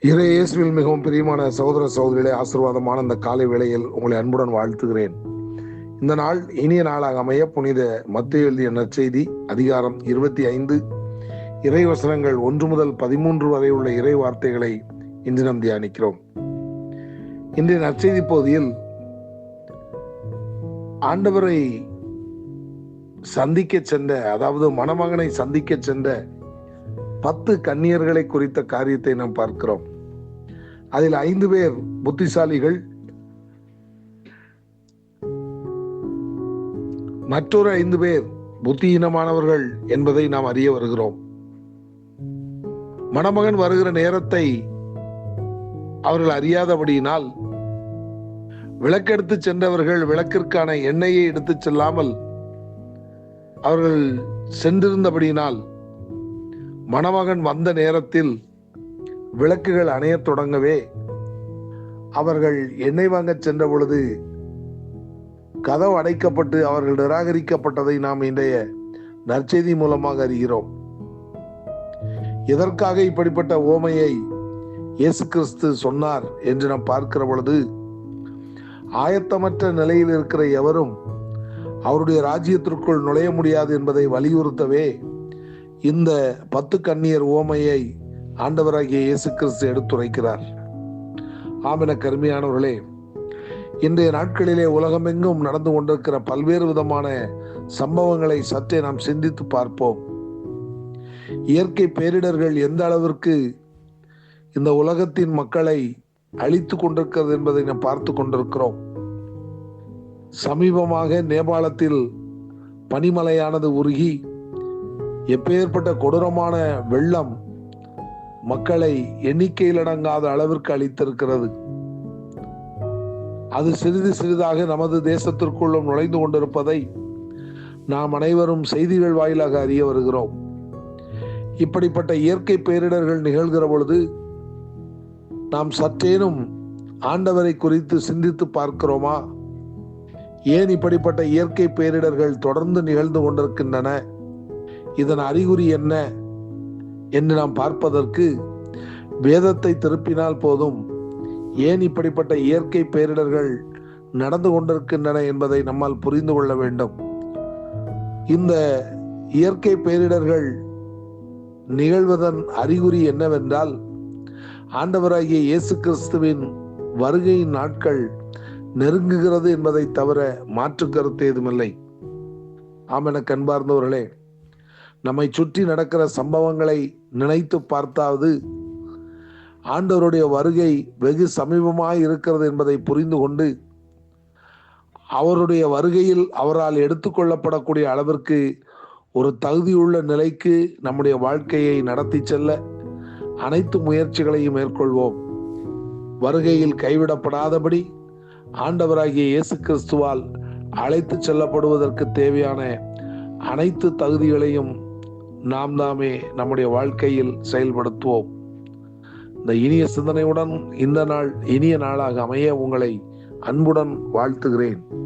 இயேசுவில் மிகவும் பிரியமான சகோதர சகோதரிகளே, ஆசீர்வாதமான இந்த காலை வேளையில் உங்களை அன்புடன் வாழ்த்துகிறேன். இந்த நாள் இனிய நாளாக அமைய புனித மத்தேயு எழுதிய நற்செய்தி அதிகாரம் 25 இறைவசனங்கள் 1 முதல் 13 வரை உள்ள இறை வார்த்தைகளை இன்று நாம் தியானிக்கிறோம். இன்றைய நற்செய்தி பகுதியில் ஆண்டவரை சந்திக்க சென்ற, அதாவது மணமகனை சந்திக்க சென்ற 10 கன்னியர்களை குறித்த காரியத்தை நாம் பார்க்கிறோம். அதில் 5 பேர் புத்திசாலிகள், மற்றொரு 5 பேர் புத்தியீனமானவர்கள் என்பதை நாம் அறிய வருகிறோம். மணமகன் வருகிற நேரத்தை அவர்கள் அறியாதபடியினால் விளக்கெடுத்து சென்றவர்கள் விளக்கிற்கான எண்ணெயை எடுத்து செல்லாமல் அவர்கள் சென்றிருந்தபடியினால் மணமகன் வந்த நேரத்தில் விளக்குகள் அணையத் தொடங்கவே அவர்கள் எண்ணெய் வாங்க சென்ற பொழுது கதவு அடைக்கப்பட்டு அவர்கள் நிராகரிக்கப்பட்டதை நாம் இன்றைய நற்செய்தி மூலமாக அறிகிறோம். எதற்காக இப்படிப்பட்ட ஓமையை இயேசு கிறிஸ்து சொன்னார் என்று நாம் பார்க்கிற பொழுது, ஆயத்தமற்ற நிலையில் இருக்கிற எவரும் அவருடைய ராஜ்யத்திற்குள் நுழைய முடியாது என்பதை வலியுறுத்தவே இந்த 10 கன்னியர் ஓமையை ஆண்டவராகிய இயேசு கிறிஸ்து எடுத்துரைக்கிறார். ஆமென கருமையானவர்களே, இன்றைய நாட்களிலே உலகமெங்கும் நடந்து கொண்டிருக்கிற பல்வேறு விதமான சம்பவங்களை சற்றே நாம் சிந்தித்து பார்ப்போம். இயற்கை பேரிடர்கள் எந்த அளவிற்கு இந்த உலகத்தின் மக்களை அழித்து கொண்டிருக்கிறது என்பதை நாம் பார்த்து கொண்டிருக்கிறோம். சமீபமாக நேபாளத்தில் பனிமலையானது உருகி எப்பேற்பட்ட கொடூரமான வெள்ளம் மக்களை எண்ணிக்கையில் அடங்காத அளவிற்கு அளித்திருக்கிறது. அது சிறிது சிறிதாக நமது தேசத்திற்குள்ளும் நுழைந்து கொண்டிருப்பதை நாம் அனைவரும் செய்திகள் வாயிலாக அறிய வருகிறோம். இப்படிப்பட்ட இயற்கை பேரிடர்கள் நிகழ்கிற பொழுது நாம் சற்றேனும் ஆண்டவரை குறித்து சிந்தித்து பார்க்கிறோமா? ஏன் இப்படிப்பட்ட இயற்கை பேரிடர்கள் தொடர்ந்து நிகழ்ந்து கொண்டிருக்கின்றன? இதன் அறிகுறி என்ன என்று நாம் பார்ப்பதற்கு வேதத்தை திருப்பினால் போதும். ஏன் இப்படிப்பட்ட இயற்கை பேரிடர்கள் நடந்து கொண்டிருக்கின்றன என்பதை நம்மால் புரிந்து கொள்ள வேண்டும். இந்த இயற்கை பேரிடர்கள் நிகழ்வதன் அறிகுறி என்னவென்றால், ஆண்டவராகிய இயேசு கிறிஸ்துவின் வருகையின் நாட்கள் நெருங்குகிறது என்பதை தவிர மாற்று கருத்து ஏதுமில்லை. ஆமென கண்பார்ந்தவர்களே, நம்மை சுற்றி நடக்கிற சம்பவங்களை நினைத்து பார்த்தாவது ஆண்டவருடைய வருகை வெகு சமீபமாய் இருக்கிறது என்பதை புரிந்து கொண்டு அவருடைய வருகையில் அவரால் எடுத்துக்கொள்ளப்படக்கூடிய அளவிற்கு ஒரு தகுதியுள்ள நிலைக்கு நம்முடைய வாழ்க்கையை நடத்தி செல்ல அனைத்து முயற்சிகளையும் மேற்கொள்வோம். வருகையில் கைவிடப்படாதபடி ஆண்டவராகிய இயேசு கிறிஸ்துவால் அழைத்து செல்லப்படுவதற்கு தேவையான அனைத்து தகுதிகளையும் நாம் தாமே நம்முடைய வாழ்க்கையில் செயல்படுத்துவோம். இந்த இனிய சிந்தனையுடன் இந்த நாள் இனிய நாளாக அமைய உங்களை அன்புடன் வாழ்த்துகிறேன்.